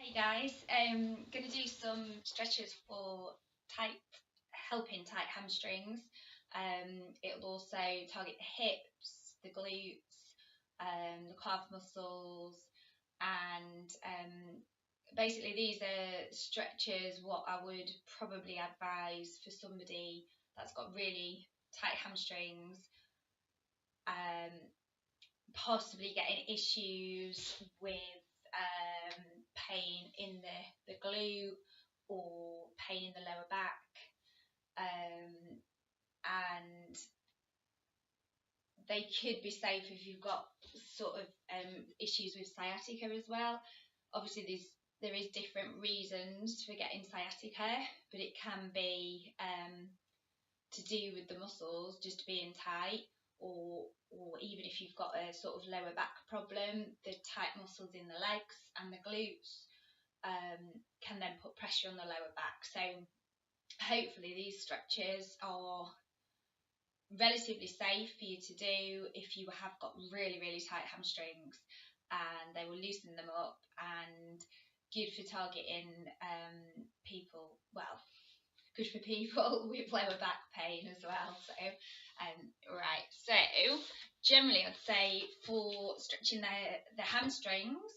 Hey guys, going to do some stretches for tight, helping tight hamstrings. It'll also target the hips, the glutes, the calf muscles, and basically these are stretches what I would probably advise for somebody that's got really tight hamstrings, um, possibly getting issues with pain in the glute or pain in the lower back, and they could be safe if you've got sort of issues with sciatica as well. Obviously, there is different reasons for getting sciatica, but it can be to do with the muscles just being tight, or even if you've got a sort of lower back problem, the tight muscles in the legs and the glutes can then put pressure on the lower back. So hopefully these stretches are relatively safe for you to do if you have got really tight hamstrings, and they will loosen them up and good for targeting people, well, good for people with lower back pain as well. So right, so generally I'd say for stretching the hamstrings,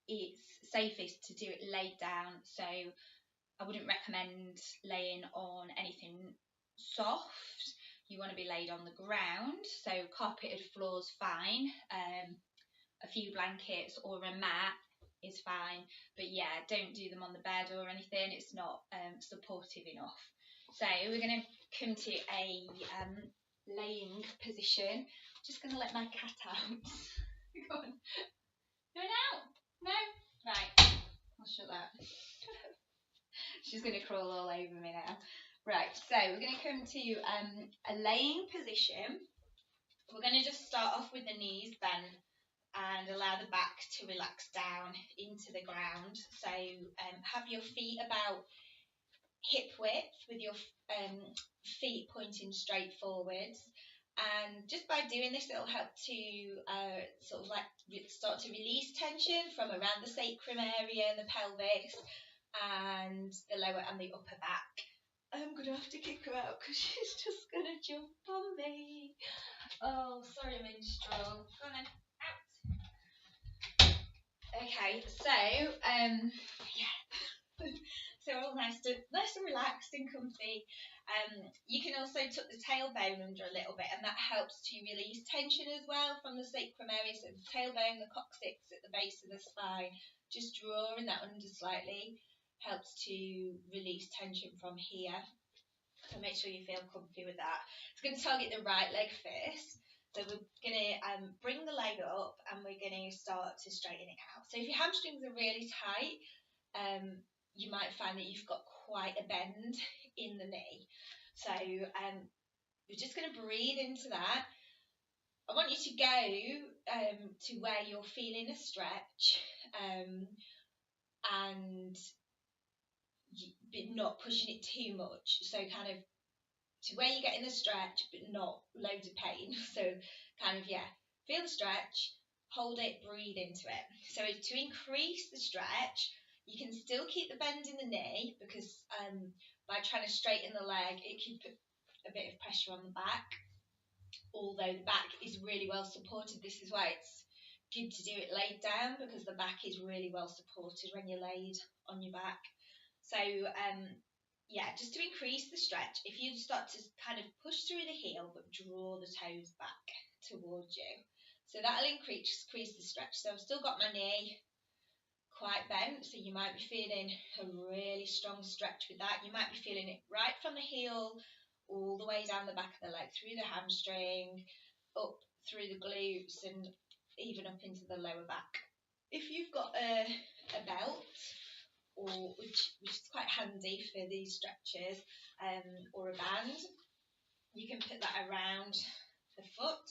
it's safest to do it laid down. So I wouldn't recommend laying on anything soft. You want to be laid on the ground, so carpeted floor's fine. A few blankets or a mat is fine, but yeah, don't do them on the bed or anything. It's not supportive enough. So we're going to come to a laying position. Just going to let my cat out. Go on. Going out? No? Right. I'll shut that. She's going to crawl all over me now. Right, so we're going to come to a laying position. We're going to just start off with the knees bent and allow the back to relax down into the ground. So have your feet about hip width with your feet pointing straight forwards. And just by doing this, it'll help to sort of like start to release tension from around the sacrum area, the pelvis, and the lower and the upper back. I'm going to have to kick her out because she's just going to jump on me. Oh, sorry, minstrel. Go on then. Out. Okay, so, yeah. So all nice and relaxed and comfy. You can also tuck the tailbone under a little bit, and that helps to release tension as well from the sacrum area. So the tailbone, the coccyx at the base of the spine, just drawing that under slightly helps to release tension from here. So make sure you feel comfy with that. It's going to target the right leg first. So we're going to bring the leg up and we're going to start to straighten it out. So if your hamstrings are really tight, you might find that you've got quite a bend in the knee. So you're just going to breathe into that. I want you to go to where you're feeling a stretch, and not pushing it too much. So kind of to where you're getting the stretch, but not loads of pain. So kind of, yeah, feel the stretch, hold it, breathe into it. So to increase the stretch, you can still keep the bend in the knee, because by trying to straighten the leg, it can put a bit of pressure on the back. Although the back is really well supported, this is why it's good to do it laid down, because the back is really well supported when you're laid on your back. So yeah, just to increase the stretch, if you start to kind of push through the heel but draw the toes back towards you, so that'll increase the stretch. So I've still got my knee quite bent, so you might be feeling a really strong stretch with that. You might be feeling it right from the heel all the way down the back of the leg, through the hamstring, up through the glutes, and even up into the lower back. If you've got a belt, or which is quite handy for these stretches, or a band, you can put that around the foot,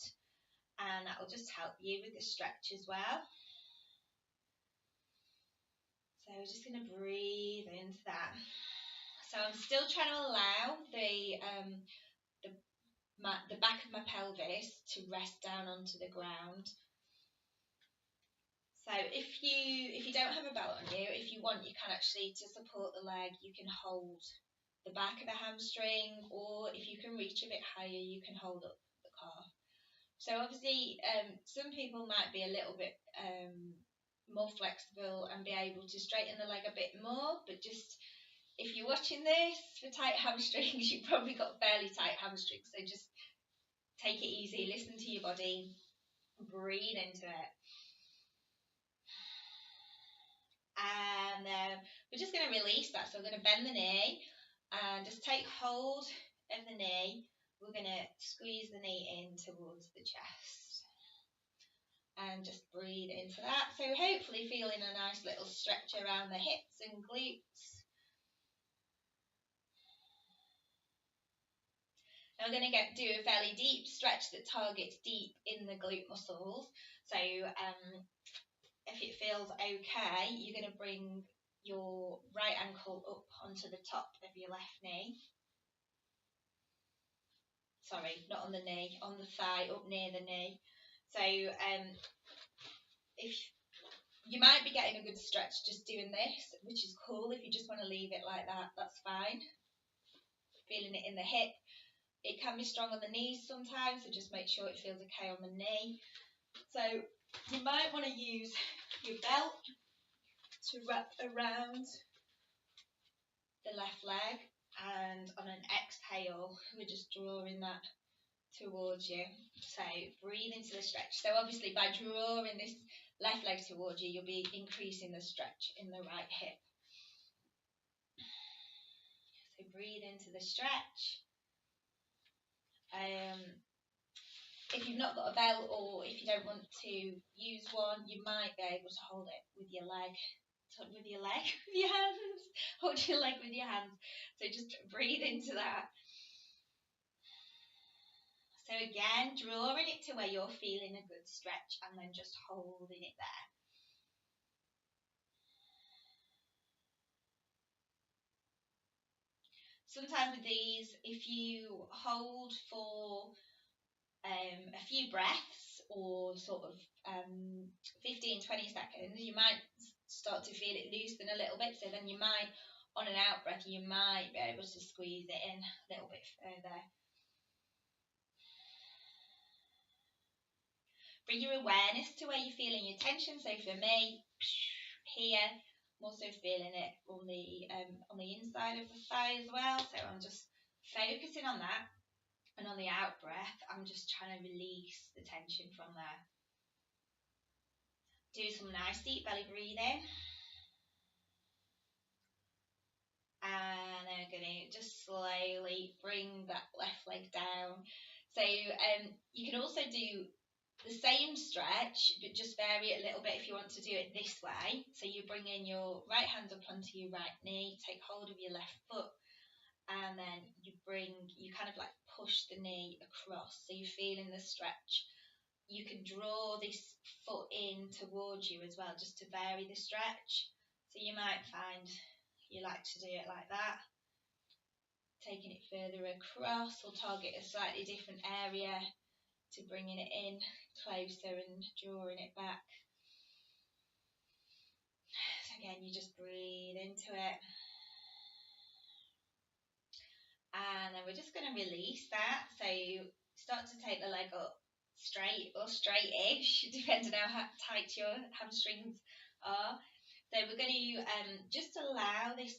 and that will just help you with the stretch as well. So we're just going to breathe into that. So I'm still trying to allow the back of my pelvis to rest down onto the ground. So if you don't have a belt on you, if you want, you can actually, to support the leg, you can hold the back of the hamstring, or if you can reach a bit higher, you can hold up the calf. So obviously, some people might be a little bit more flexible and be able to straighten the leg a bit more, but just, if you're watching this for tight hamstrings, you've probably got fairly tight hamstrings, so just take it easy, listen to your body, breathe into it. And we're just going to release that. So I'm going to bend the knee and just take hold of the knee. We're going to squeeze the knee in towards the chest and just breathe into that. So hopefully feeling a nice little stretch around the hips and glutes. Now we're going to do a fairly deep stretch that targets deep in the glute muscles. So if it feels okay, you're going to bring your right ankle up onto the top of your left knee. Sorry, not on the knee, on the thigh, up near the knee. So if you might be getting a good stretch just doing this, which is cool. If you just want to leave it like that, that's fine. Feeling it in the hip. It can be strong on the knees sometimes, so just make sure it feels okay on the knee. So you might want to use your belt to wrap around the left leg, and on an exhale, we're just drawing that towards you. So breathe into the stretch. So obviously by drawing this left leg towards you, you'll be increasing the stretch in the right hip. So breathe into the stretch. If you've not got a belt, or if you don't want to use one, you might be able to hold it with your leg. With your hands. Hold your leg with your hands. So just breathe into that. So again, drawing it to where you're feeling a good stretch, and then just holding it there. Sometimes with these, if you hold for a few breaths, or sort of 15-20 seconds, you might start to feel it loosen a little bit. So then you might, on an out breath, you might be able to squeeze it in a little bit further. Bring your awareness to where you're feeling your tension. So for me, here, I'm also feeling it on the inside of the thigh as well. So I'm just focusing on that. And on the out breath, I'm just trying to release the tension from there. Do some nice deep belly breathing. And I'm going to just slowly bring that left leg down. So you can also do the same stretch, but just vary it a little bit if you want to do it this way. So you bring in your right hand up onto your right knee, take hold of your left foot, and then you kind of like push the knee across, so you're feeling the stretch. You can draw this foot in towards you as well, just to vary the stretch. So you might find you like to do it like that, taking it further across, or target a slightly different area to bringing it in closer and drawing it back. So again, you just breathe into it. And then we're just going to release that. So you start to take the leg up straight or straight-ish, depending on how tight your hamstrings are. So we're going to just allow this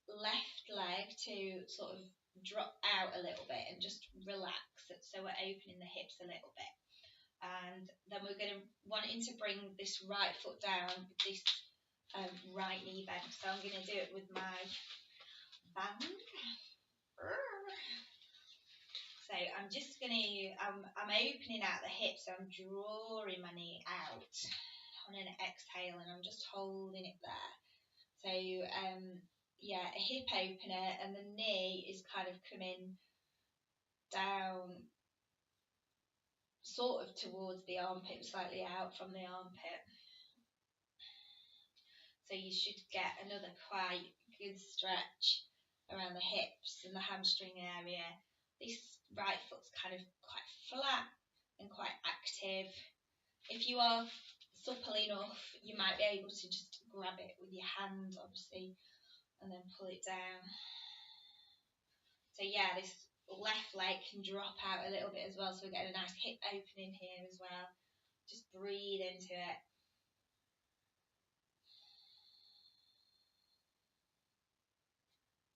left leg to sort of drop out a little bit and just relax. So we're opening the hips a little bit. And then we're going to wanting to bring this right foot down with this right knee bend. So I'm going to do it with my band. So I'm just going to, I'm opening out the hips, so I'm drawing my knee out on an exhale, and I'm just holding it there. So yeah, a hip opener, and the knee is kind of coming down sort of towards the armpit, slightly out from the armpit. So you should get another quite good stretch around the hips and the hamstring area. This right foot's kind of quite flat and quite active. If you are supple enough, you might be able to just grab it with your hand, obviously, and then pull it down. So yeah, this left leg can drop out a little bit as well, so we're getting a nice hip opening here as well. Just breathe into it.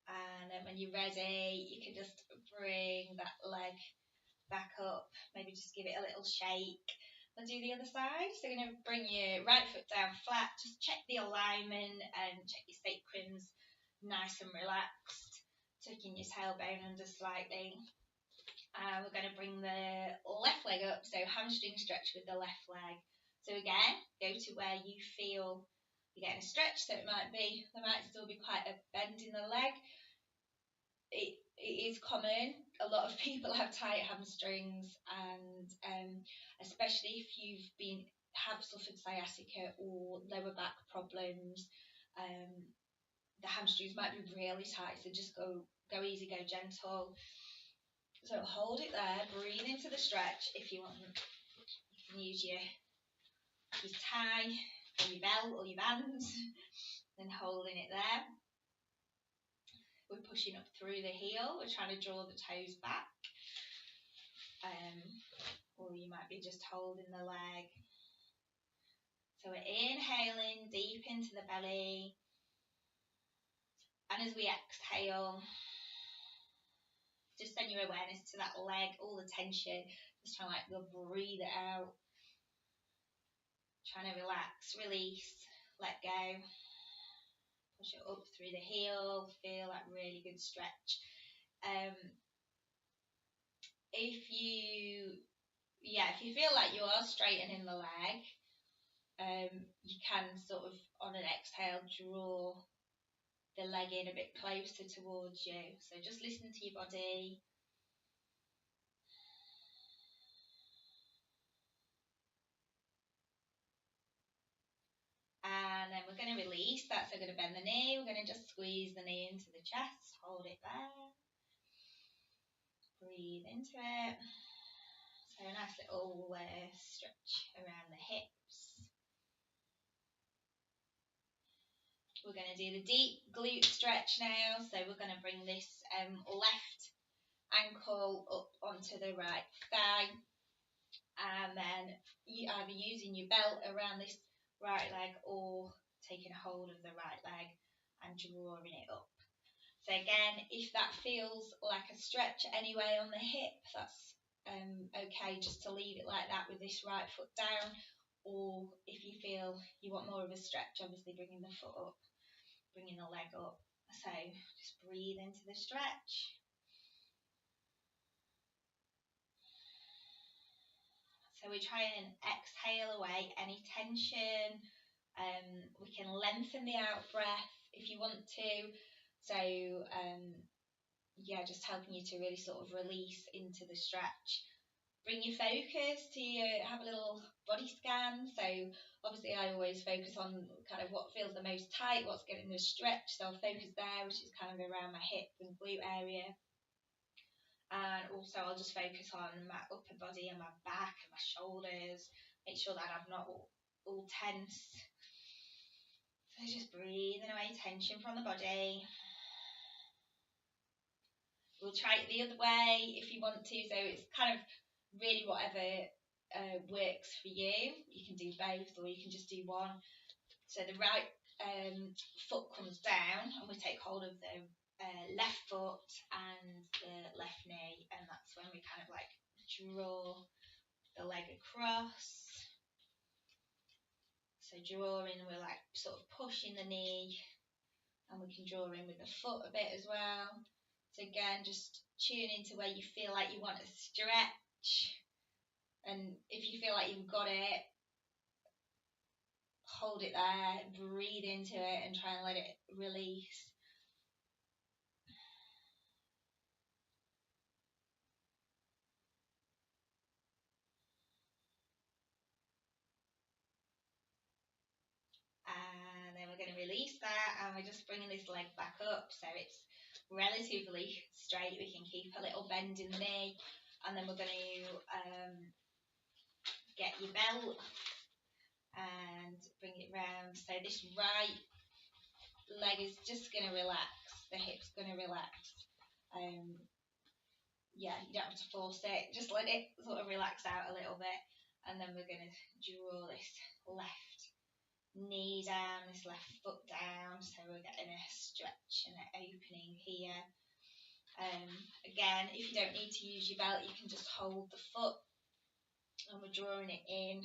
And then when you're ready, you can just bring that leg back up, maybe just give it a little shake. And do the other side. So you're going to bring your right foot down flat, just check the alignment and check your sacrums nice and relaxed, tucking your tailbone under slightly. We're going to bring the left leg up, so hamstring stretch with the left leg. So again, go to where you feel you're getting a stretch, so there might still be quite a bend in the leg. It is common. A lot of people have tight hamstrings, and especially if have suffered sciatica or lower back problems, the hamstrings might be really tight. So just go easy, go gentle. So hold it there. Breathe into the stretch. If you want, you can use your tie or your belt or your band, then holding it there. We're pushing up through the heel. We're trying to draw the toes back. Or you might be just holding the leg. So we're inhaling deep into the belly. And as we exhale, just send your awareness to that leg, all the tension. Just trying to breathe it out. Trying to relax, release, let go. Push it up through the heel. Feel that really good stretch. If you feel like you are straightening the leg, you can sort of on an exhale draw the leg in a bit closer towards you. So just listen to your body. And then we're going to release that. So we're going to bend the knee. We're going to just squeeze the knee into the chest. Hold it there. Breathe into it. So a nice little stretch around the hips. We're going to do the deep glute stretch now. So we're going to bring this left ankle up onto the right thigh. And then you either using your belt around this right leg or taking hold of the right leg and drawing it up. So again, if that feels like a stretch anyway on the hip, that's okay just to leave it like that with this right foot down. Or if you feel you want more of a stretch, obviously bringing the foot up, bringing the leg up. So just breathe into the stretch. So we try and exhale away any tension. We can lengthen the out breath if you want to. So just helping you to really sort of release into the stretch. Bring your focus to have a little body scan. So obviously I always focus on kind of what feels the most tight, what's getting the stretch. So I'll focus there, which is kind of around my hip and glute area. And also I'll just focus on my upper body and my back and my shoulders. Make sure that I'm not all tense. So just breathing away tension from the body. We'll try it the other way if you want to. So it's kind of really whatever works for you. You can do both or you can just do one. So the right foot comes down and we take hold of the left foot and the left knee, and that's when we kind of like draw the leg across. So drawing, we're like sort of pushing the knee, and we can draw in with the foot a bit as well. So again, just tune into where you feel like you want to stretch, and if you feel like you've got it, hold it there, breathe into it and try and let it release. And then we're going to release that, and we're just bringing this leg back up so it's relatively straight. We can keep a little bend in the knee, and then we're going to get your belt and bring it round. So this right leg is just going to relax, the hip's going to relax. Yeah, you don't have to force it, just let it sort of relax out a little bit, and then we're going to draw this left knee down, this left foot down, so we're getting a stretch and an opening here. Again, if you don't need to use your belt, you can just hold the foot, and we're drawing it in,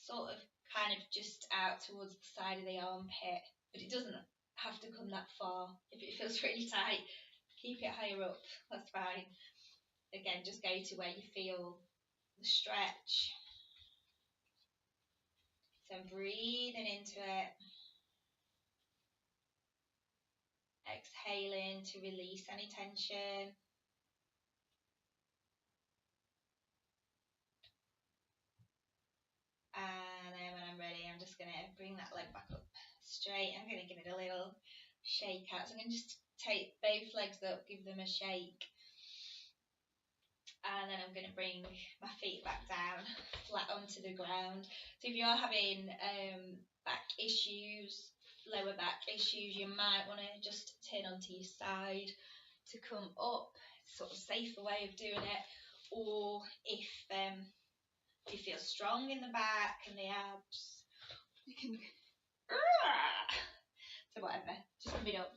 sort of kind of just out towards the side of the armpit, but it doesn't have to come that far. If it feels really tight, keep it higher up, that's fine. Again, just go to where you feel the stretch. So I'm breathing into it, exhaling to release any tension. And then when I'm ready, I'm just going to bring that leg back up straight. I'm going to give it a little shake out. So I'm going to just take both legs up, give them a shake. And then I'm going to bring my feet back down, flat onto the ground. So if you're having back issues, lower back issues, you might want to just turn onto your side to come up. Sort of safer way of doing it. Or if you feel strong in the back and the abs, you can so whatever, just come it up.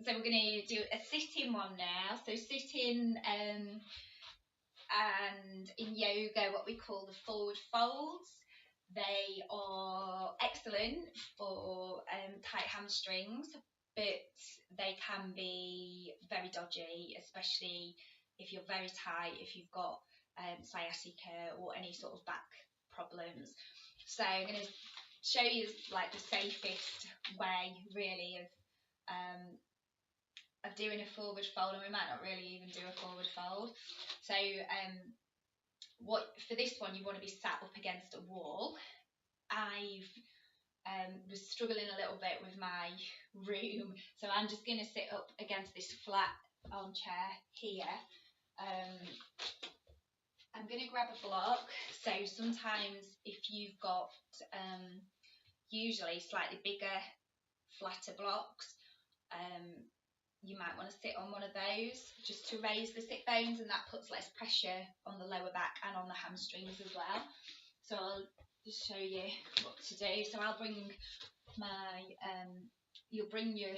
So we're going to do a sitting one now. So sitting, and in yoga, what we call the forward folds. They are excellent for tight hamstrings, but they can be very dodgy, especially if you're very tight, if you've got sciatica or any sort of back problems. So I'm going to show you like the safest way really of doing a forward fold, and we might not really even do a forward fold. So what for this one, you want to be sat up against a wall. I've was struggling a little bit with my room, so I'm just going to sit up against this flat armchair here. I'm going to grab a block. So sometimes if you've got usually slightly bigger, flatter blocks, you might want to sit on one of those just to raise the sit bones, and that puts less pressure on the lower back and on the hamstrings as well. So I'll just show you what to do. So I'll bring my, you'll bring your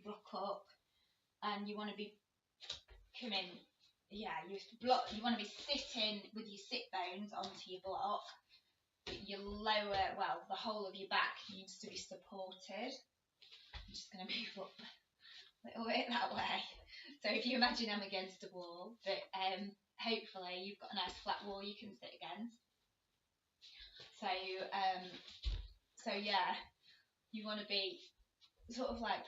block up, and you want to be coming, yeah, you want to be sitting with your sit bones onto your block. Your lower, well, the whole of your back needs to be supported. I'm just going to move up a little bit that way. So if you imagine I'm against a wall, but hopefully you've got a nice flat wall you can sit against. So yeah, you want to be sort of like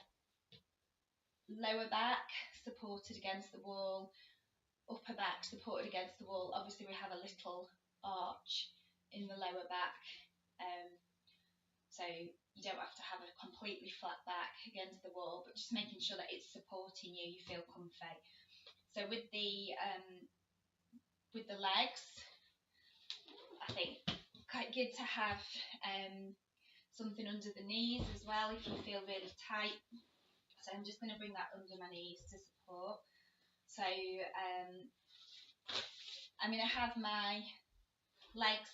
lower back supported against the wall, upper back supported against the wall. Obviously we have a little arch in the lower back, so you don't have to have a completely flat back against the wall, but just making sure that it's supporting you, you feel comfy. So with the legs, I think quite good to have something under the knees as well if you feel really tight. So I'm just going to bring that under my knees to support. So I'm going to have my legs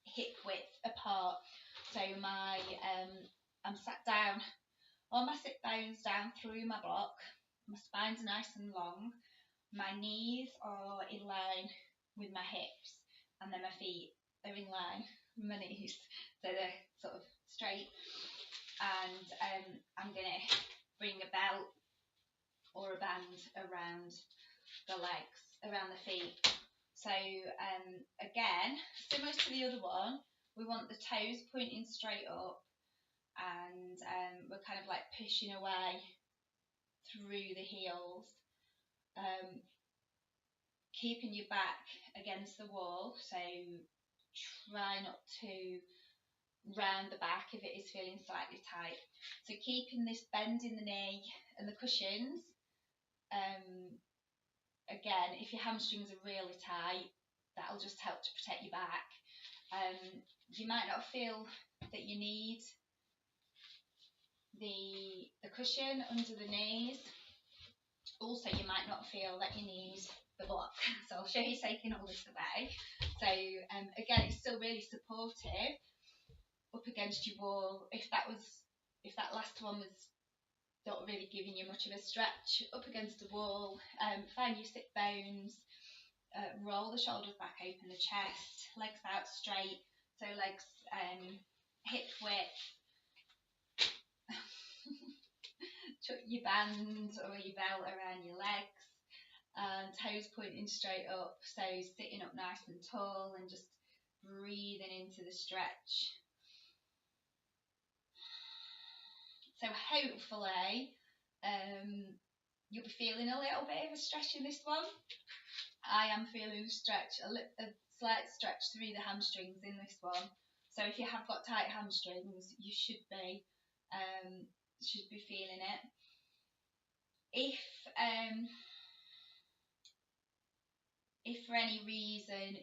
hip width apart. So my I'm sat down on my sit bones down through my block. My spine's nice and long. My knees are in line with my hips, and then my feet are in line with my knees, so they're sort of straight. And I'm gonna bring a belt or a band around the legs, around the feet. So again, similar to the other one, we want the toes pointing straight up, and we're kind of like pushing away through the heels, keeping your back against the wall, so try not to round the back if it is feeling slightly tight. So keeping this bend in the knee and the cushions. Again, if your hamstrings are really tight, that'll just help to protect your back. You might not feel that you need the cushion under the knees. Also, you might not feel that you need the block. So I'll show you taking all this away. So again, it's still really supportive up against your wall. If that last one was not really giving you much of a stretch, up against the wall, find your sit bones, roll the shoulders back, open the chest, legs out straight, so legs hip width. Tuck your band or your belt around your legs, and toes pointing straight up, so sitting up nice and tall and just breathing into the stretch. So hopefully you'll be feeling a little bit of a stretch in this one. I am feeling a stretch, a slight stretch through the hamstrings in this one. So if you have got tight hamstrings, you should be feeling it. If for any reason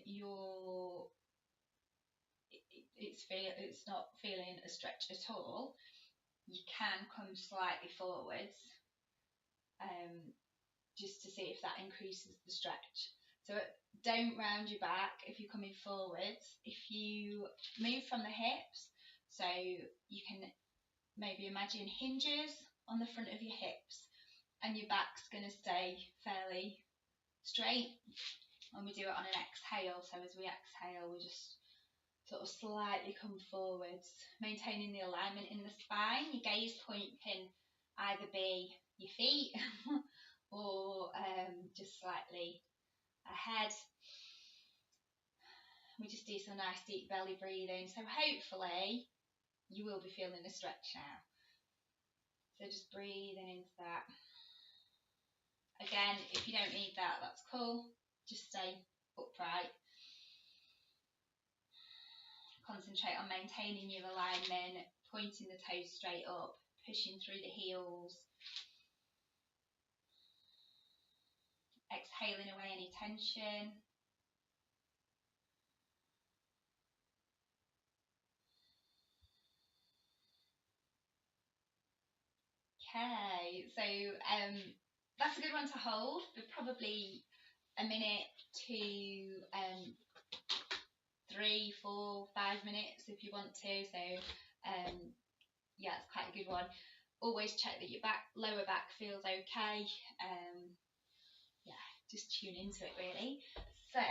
it's not feeling a stretch at all, you can come slightly forwards, just to see if that increases the stretch. So don't round your back if you're coming forwards. If you move from the hips, so you can maybe imagine hinges on the front of your hips, and your back's going to stay fairly straight. And we do it on an exhale, so as we exhale, we just sort of slightly come forwards, maintaining the alignment in the spine. Your gaze point can either be your feet or just slightly ahead. We just do some nice deep belly breathing, so hopefully you will be feeling a stretch now. So just breathing into that. Again, if you don't need that, that's cool. Just stay upright. Concentrate on maintaining your alignment, pointing the toes straight up, pushing through the heels. Exhaling away any tension. Okay, so that's a good one to hold for probably a minute to 3, 4, 5 minutes if you want to. So yeah, it's quite a good one. Always check that your lower back feels okay. Yeah, just tune into it really. So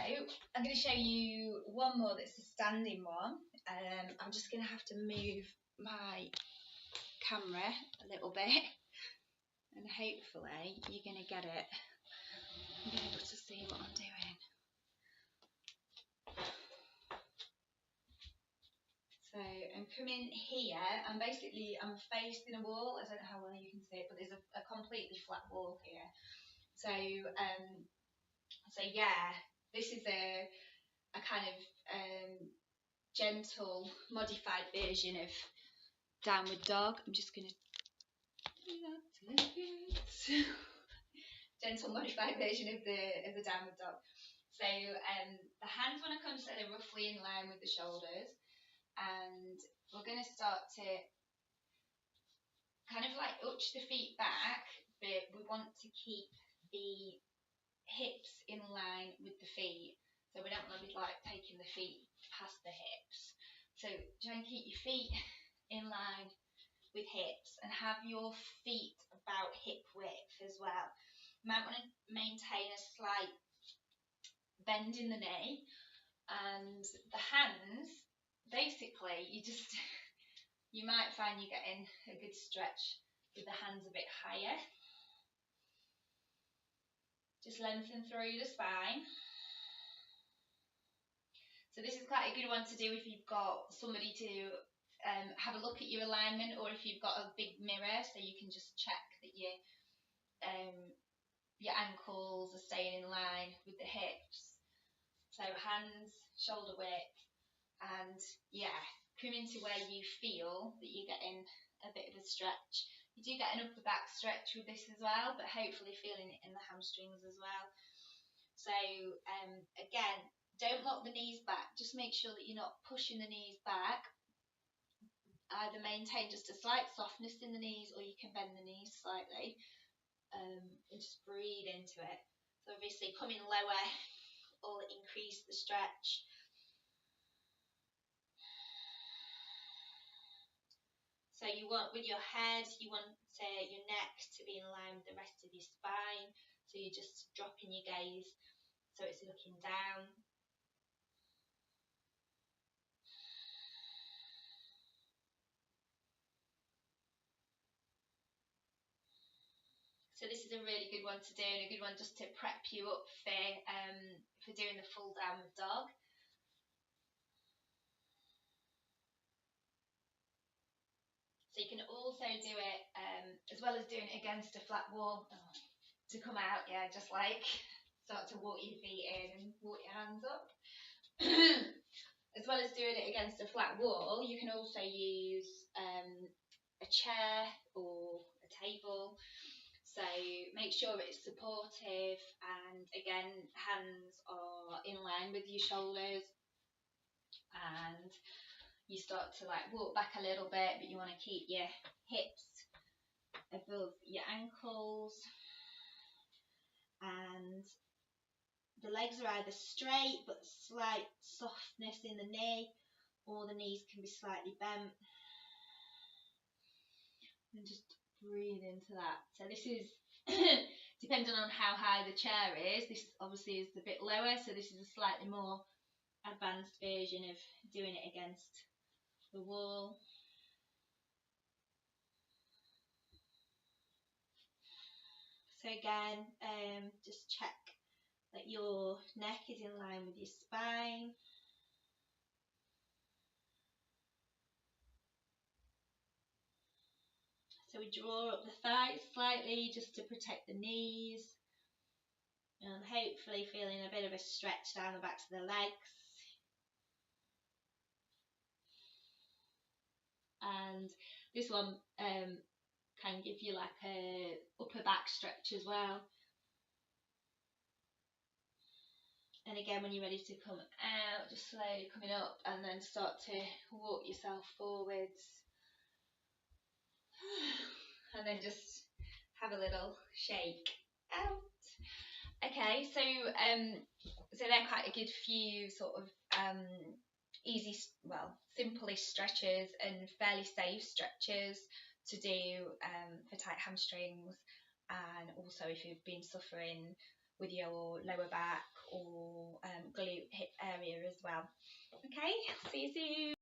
I'm going to show you one more that's a standing one. I'm just going to have to move my camera a little bit, and hopefully you're going to get it and be able to see what I'm doing. So I'm coming here, and basically I'm facing a wall. I don't know how well you can see it, but there's a completely flat wall here. So so yeah, this is a kind of gentle modified version of downward dog. I'm just going to gentle modified version of the downward dog. So the hands want to come so they're roughly in line with the shoulders, and we're going to start to kind of like arch the feet back, but we want to keep the hips in line with the feet. So we don't want to be like taking the feet past the hips. So try and keep your feet in line with hips and have your feet about hip width as well. You might want to maintain a slight bend in the knee, and the hands, basically you might find you're getting a good stretch with the hands a bit higher. Just lengthen through the spine. So this is quite a good one to do if you've got somebody to have a look at your alignment, or if you've got a big mirror so you can just check that your ankles are staying in line with the hips. So hands, shoulder width, and yeah, come into where you feel that you're getting a bit of a stretch. You do get an upper back stretch with this as well, but hopefully feeling it in the hamstrings as well. So again, don't lock the knees back. Just make sure that you're not pushing the knees back. Either maintain just a slight softness in the knees, or you can bend the knees slightly, and just breathe into it. So obviously coming lower will increase the stretch. So you want, with your head, you want your neck to be in line with the rest of your spine. So you're just dropping your gaze so it's looking down. So this is a really good one to do, and a good one just to prep you up for doing the full downward dog. So you can also do it, as well as doing it against a flat wall, to come out, yeah, just like start to walk your feet in and walk your hands up. As well as doing it against a flat wall, you can also use a chair or a table. So make sure it's supportive, and again, hands are in line with your shoulders, and you start to like walk back a little bit, but you want to keep your hips above your ankles, and the legs are either straight but slight softness in the knee, or the knees can be slightly bent. And just breathe into that. So this is depending on how high the chair is. This obviously is a bit lower, so this is a slightly more advanced version of doing it against the wall. So again, just check that your neck is in line with your spine. So we draw up the thighs slightly just to protect the knees, and hopefully feeling a bit of a stretch down the backs of the legs. And this one can give you like a upper back stretch as well. And again, when you're ready to come out, just slowly coming up, and then start to walk yourself forwards. And then just have a little shake out. Okay, so they're quite a good few sort of easy, well, simplest stretches and fairly safe stretches to do for tight hamstrings, and also if you've been suffering with your lower back or glute hip area as well. Okay, see you soon.